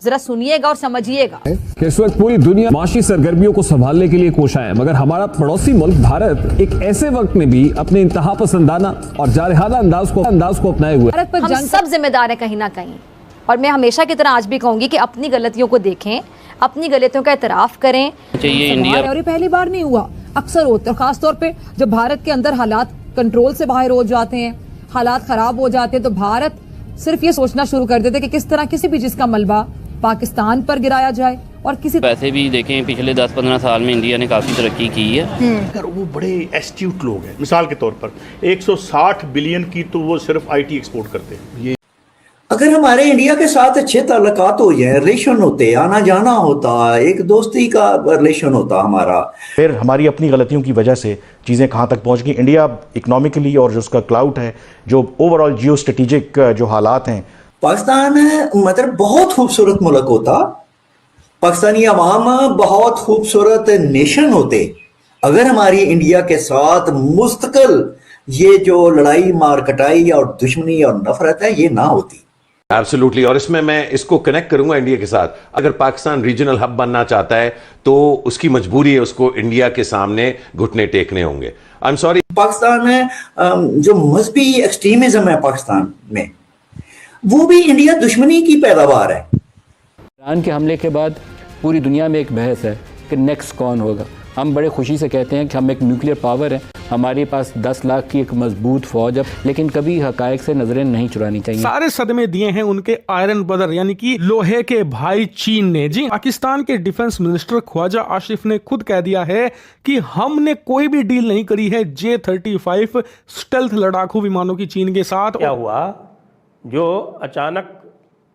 जरा सुनिएगा और समझिएगा कि इस वक्त पूरी दुनिया माशी सरगर्मियों को संभालने के लिए कोशा है, मगर हमारा पड़ोसी मुल्क भारत एक ऐसे वक्त में भी अपने इंतहा पसंदाना और जारहाना अंदाज को अपनाए हुए भारत पर हम सब जिम्मेदार है कहीं ना कहीं। और मैं हमेशा की तरह आज भी कहूंगी कि अपनी गलतियों को देखें, अपनी गलतियों का एतराफ करें। चाहिए इंडिया और ये पहली बार नहीं हुआ, अक्सर होता है, खासतौर पे जब भारत के अंदर हालात कंट्रोल से बाहर हो जाते हैं, हालात खराब हो जाते हैं, तो भारत सिर्फ ये सोचना शुरू कर देते कि किस तरह किसी भी चीज का मलबा पाकिस्तान पर गिराया जाए। और किसी वैसे भी देखें पिछले 10-15 साल में इंडिया ने काफ़ी तरक्की की है। अगर वो बड़े एस्ट्यूट लोग हैं, मिसाल के तौर पर 160 बिलियन की तो वो सिर्फ आईटी एक्सपोर्ट करते हैं। ये अगर हमारे इंडिया के साथ अच्छे ताल्लुकात हो जाए, रिलेशन होते, आना जाना होता, एक दोस्ती का रिलेशन होता हमारा, फिर हमारी अपनी गलतियों की वजह से चीज़ें कहाँ तक पहुँच गई। इंडिया इकोनॉमिकली और जो उसका क्लाउड है, जो ओवरऑल जियो स्ट्रेटेजिक जो हालात हैं, पाकिस्तान मतलब बहुत खूबसूरत मुल्क होता, पाकिस्तानी अवाम बहुत खूबसूरत नेशन होते अगर हमारी इंडिया के साथ मुस्तकिल ये जो लड़ाई मार कटाई और दुश्मनी और नफरत है ये ना होती। एब्सोल्युटली। और इसमें मैं इसको कनेक्ट करूंगा इंडिया के साथ। अगर पाकिस्तान रीजनल हब बनना चाहता है तो उसकी मजबूरी है, उसको इंडिया के सामने घुटने टेकने होंगे। आई एम सॉरी, पाकिस्तान में जो मजहबी एक्सट्रीमिज्म है पाकिस्तान में, वो भी इंडिया दुश्मनी की पैदावार है। ईरान के हमले के बाद पूरी दुनिया में एक बहस है कि नेक्स्ट कौन होगा। हम बड़े खुशी से कहते हैं कि हम एक न्यूक्लियर पावर है, हमारे पास 10 लाख की एक मजबूत फौज है, लेकिन कभी हकायक से नजरें नहीं चुरानी चाहिए। सारे सदमे दिए हैं उनके आयरन ब्रदर यानी कि लोहे के भाई चीन ने। जी, पाकिस्तान के डिफेंस मिनिस्टर ख्वाजा आसिफ ने खुद कह दिया है कि हमने कोई भी डील नहीं करी है J-35 स्टेल्थ लड़ाकू विमानों की चीन के साथ। क्या हुआ जो अचानक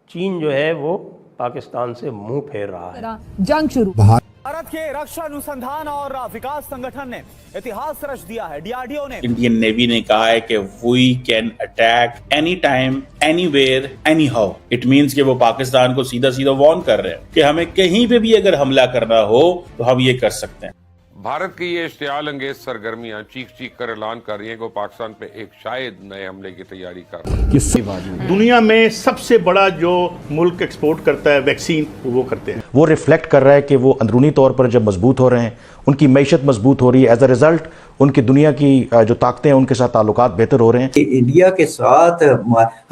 चीन जो है वो पाकिस्तान से मुंह फेर रहा है। जंग शुरू। भारत के रक्षा अनुसंधान और विकास संगठन ने इतिहास रच दिया है। डीआरडीओ ने, इंडियन नेवी ने कहा है कि we can attack any time anywhere any how. It means कि वो पाकिस्तान को सीधा सीधा वार्न कर रहे हैं कि हमें कहीं पे भी अगर हमला करना हो तो हम ये कर सकते हैं। भारत की ये इश्तियाल अंगेज सरगर्मियां चीख चीख कर ऐलान कर रही हैं कि वो पाकिस्तान पे एक शायद नए हमले की तैयारी कर रहा है। दुनिया में सबसे बड़ा जो मुल्क एक्सपोर्ट करता है वैक्सीन, वो करते हैं। वो रिफ्लेक्ट कर रहा है कि वो अंदरूनी तौर पर जब मजबूत हो रहे हैं, उनकी मैशत मजबूत हो रही है, एज अ रिजल्ट उनकी दुनिया की जो ताकतें हैं उनके साथ ताल्लुकात बेहतर हो रहे हैं। इंडिया के साथ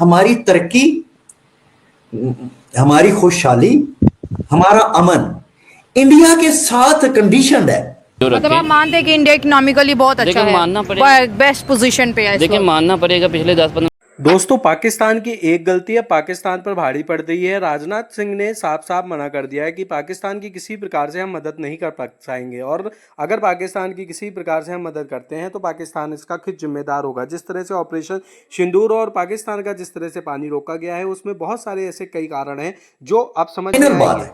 हमारी तरक्की, हमारी खुशहाली, हमारा अमन इंडिया के साथ कंडीशनड है। मतलब आप मानते हैं कि इंडिया इकोनॉमिकली बहुत अच्छा है, मानना पड़ेगा, बेस्ट पोजीशन पे है। देखिए मानना पड़ेगा पिछले 10-15 दोस्तों, पाकिस्तान की एक गलती है पाकिस्तान पर भारी पड़ रही है। राजनाथ सिंह ने साफ साफ मना कर दिया है कि पाकिस्तान की किसी प्रकार से हम मदद नहीं कर पाएंगे, और अगर पाकिस्तान की किसी प्रकार से हम मदद करते हैं तो पाकिस्तान इसका खुद जिम्मेदार होगा। जिस तरह से ऑपरेशन सिंदूर और पाकिस्तान का जिस तरह से पानी रोका गया है, उसमें बहुत सारे ऐसे कई कारण हैं जो आप समझ में आएंगे।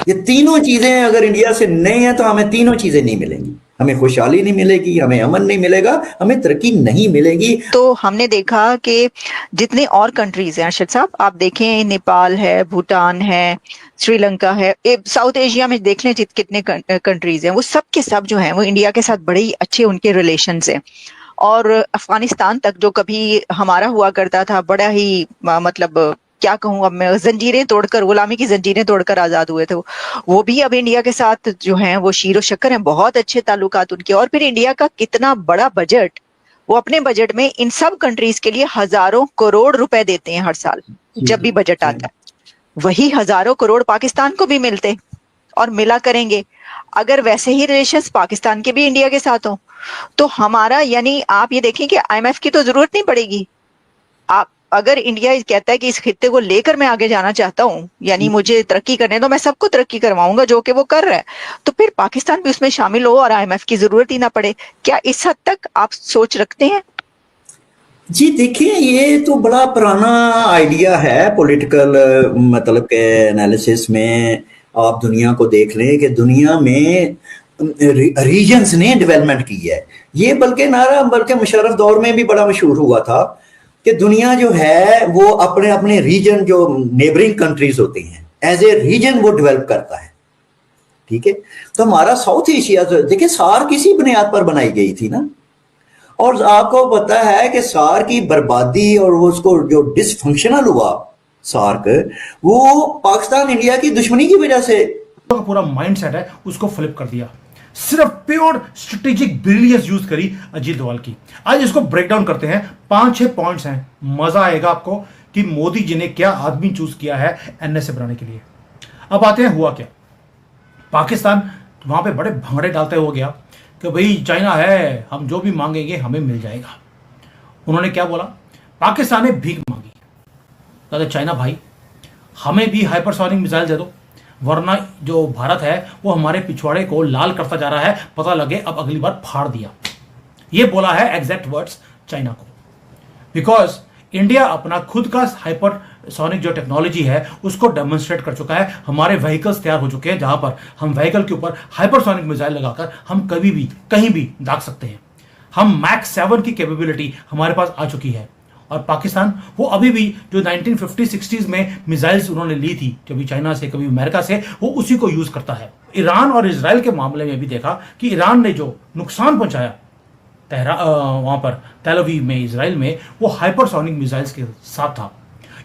ये तीनों चीजें अगर इंडिया से नहीं है तो हमें तीनों चीजें नहीं मिलेंगी। हमें खुशहाली नहीं मिलेगी, हमें अमन नहीं मिलेगा, हमें तरक्की नहीं मिलेगी। तो हमने देखा कि जितने और कंट्रीज हैं अर्शद साहब, आप देखें नेपाल है, भूटान है, श्रीलंका है, साउथ एशिया में देख लें कितने कंट्रीज हैं, वो सब के सब जो हैं वो इंडिया के साथ बड़े ही अच्छे उनके रिलेशंस हैं। और अफगानिस्तान तक जो कभी हमारा हुआ करता था, बड़ा ही मतलब क्या कहूँ, अब मैं जंजीरें तोड़कर, गुलामी की जंजीरें तोड़कर आजाद हुए थे, वो भी अब इंडिया के साथ जो हैं वो शीरो शक्कर हैं, बहुत अच्छे ताल्लुकात उनके। और फिर इंडिया का कितना बड़ा बजट, वो अपने बजट में इन सब कंट्रीज के लिए हजारों करोड़ रुपए देते हैं हर साल जब भी बजट आता है। वही हजारों करोड़ पाकिस्तान को भी मिलते और मिला करेंगे अगर वैसे ही रिलेशंस पाकिस्तान के भी इंडिया के साथ हो तो हमारा, यानी आप ये देखें कि IMF की तो जरूरत नहीं पड़ेगी। आप अगर इंडिया कहता है कि इस खित्ते को लेकर मैं आगे जाना चाहता हूँ, यानी मुझे तरक्की करने तो मैं सबको तरक्की करवाऊंगा, जो कि वो कर रहा है, तो फिर पाकिस्तान भी उसमें शामिल हो और IMF की जरूरत ही ना पड़े। क्या इस हद तक आप सोच रखते हैं? जी देखिए, ये तो बड़ा पुराना आइडिया है पॉलिटिकल मतलब के एनालिसिस में। आप दुनिया को देख लें कि दुनिया में रीजन्स ने डेवलपमेंट की है। ये बल्कि मुशर्रफ दौर में भी बड़ा मशहूर हुआ था कि दुनिया जो है वो अपने अपने रीजन, जो नेबरिंग कंट्रीज होती हैं, एज ए रीजन वो डेवलप करता है। ठीक है, तो हमारा साउथ एशिया, तो देखिए सार किसी बुनियाद पर बनाई गई थी ना, और आपको पता है कि सार की बर्बादी और वो उसको जो डिसफंक्शनल हुआ सार्क, वो पाकिस्तान इंडिया की दुश्मनी की वजह से का पूरा माइंड सेट है उसको फ्लिप कर दिया। सिर्फ प्योर स्ट्रेटेजिक ब्रिलियंस यूज करी अजीत डोभाल की। आज इसको ब्रेक डाउन करते हैं, 5-6 पॉइंट्स हैं, मजा आएगा आपको कि मोदी जी ने क्या आदमी चूज किया है एनएसए बनाने के लिए। अब आते हैं हुआ क्या। पाकिस्तान वहां पे बड़े भंगड़े डालते हो गया कि भाई चाइना है, हम जो भी मांगेंगे हमें मिल जाएगा। उन्होंने क्या बोला, पाकिस्तान ने भीख मांगी, कहते चाइना भाई हमें भी हाइपरसोनिक मिसाइल दे दो, वरना जो भारत है वो हमारे पिछवाड़े को लाल करता जा रहा है, पता लगे अब अगली बार फाड़ दिया। ये बोला है एग्जैक्ट वर्ड्स चाइना को, बिकॉज इंडिया अपना खुद का हाइपरसोनिक जो टेक्नोलॉजी है उसको डेमोन्स्ट्रेट कर चुका है। हमारे व्हीकल्स तैयार हो चुके हैं जहां पर हम व्हीकल के ऊपर हाइपरसोनिक मिसाइल लगाकर हम कभी भी कहीं भी दाग सकते हैं। हम मैक 7 की कैपेबिलिटी हमारे पास आ चुकी है। और पाकिस्तान वो अभी भी जो 1950-60s में मिसाइल्स उन्होंने ली थी, कभी चाइना से कभी अमेरिका से, वो उसी को यूज करता है। ईरान और इजराइल के मामले में भी देखा कि ईरान ने जो नुकसान पहुंचाया वहां पर तेल अवीव में, इजराइल में, वो हाइपरसोनिक मिसाइल्स के साथ था।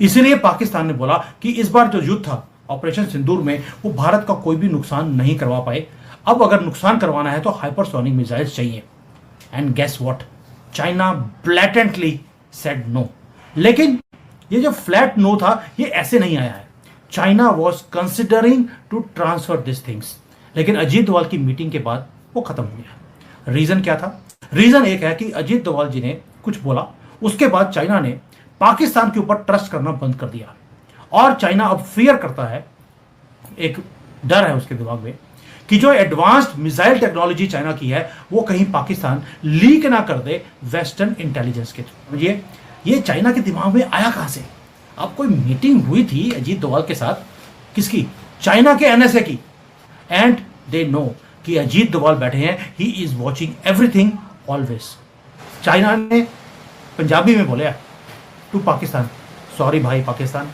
इसीलिए पाकिस्तान ने बोला कि इस बार जो युद्ध था ऑपरेशन सिंदूर में, वो भारत का कोई भी नुकसान नहीं करवा पाए। अब अगर नुकसान करवाना है तो हाइपरसोनिक मिसाइल्स चाहिए। And guess what, China blatantly said no. लेकिन ये जो फ्लैट नो था ये ऐसे नहीं आया है, China was considering to transfer this things. लेकिन अजीत डोभाल की मीटिंग के बाद वो खत्म हो गया। रीजन क्या था? रीजन एक है कि अजीत डोभाल जी ने कुछ बोला, उसके बाद चाइना ने पाकिस्तान के ऊपर ट्रस्ट करना बंद कर दिया। और चाइना अब फियर करता है, एक डर है उसके दिमाग में कि जो एडवांस्ड मिसाइल टेक्नोलॉजी चाइना की है वो कहीं पाकिस्तान लीक ना कर दे वेस्टर्न इंटेलिजेंस के थ्रू। ये चाइना के दिमाग में आया कहां से? अब कोई मीटिंग हुई थी अजीत डोभाल के साथ, किसकी? चाइना के एनएसए की। एंड दे नो कि अजीत डोभाल बैठे हैं, he is watching everything always. China ने पंजाबी में बोला टू पाकिस्तान, सॉरी भाई पाकिस्तान,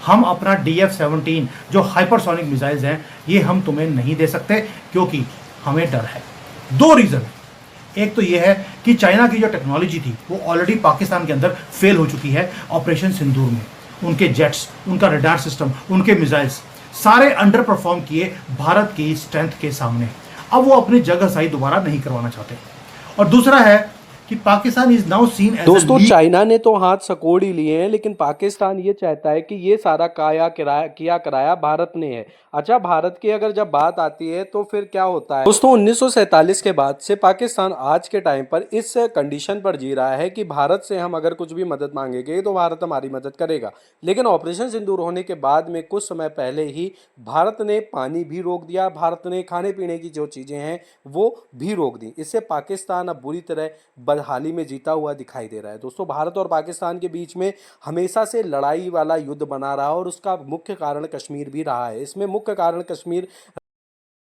हम अपना DF-17 जो हाइपरसोनिक मिसाइल्स हैं ये हम तुम्हें नहीं दे सकते क्योंकि हमें डर है। 2 रीजन है। एक तो ये है कि चाइना की जो टेक्नोलॉजी थी वो ऑलरेडी पाकिस्तान के अंदर फेल हो चुकी है ऑपरेशन सिंदूर में। उनके जेट्स, उनका रडार सिस्टम, उनके मिसाइल्स सारे अंडर परफॉर्म किए भारत की स्ट्रेंथ के सामने। अब वो अपनी जगह सही दोबारा नहीं करवाना चाहते। और दूसरा है कि Pakistan is now seen as दोस्तों, चाइना ने तो हाथ सकोड़ ही लिए हैं, लेकिन पाकिस्तान ये चाहता है कि ये सारा किया कराया भारत ने है। अच्छा, भारत की अगर जब बात आती है तो फिर क्या होता है दोस्तों, 1947 के बाद से पाकिस्तान आज के टाइम पर इस कंडीशन पर जी रहा है कि भारत से हम अगर कुछ भी मदद मांगेंगे तो भारत हमारी मदद करेगा। लेकिन ऑपरेशन सिंदूर होने के बाद में कुछ समय पहले ही भारत ने पानी भी रोक दिया, भारत ने खाने पीने की जो चीजें हैं वो भी रोक दी। इससे पाकिस्तान अब बुरी तरह बदहाली में जीता हुआ दिखाई दे रहा है। दोस्तों, भारत और पाकिस्तान के बीच में हमेशा से लड़ाई वाला युद्ध बना रहा और उसका मुख्य कारण कश्मीर भी रहा है। इसमें मुख्य कारण कश्मीर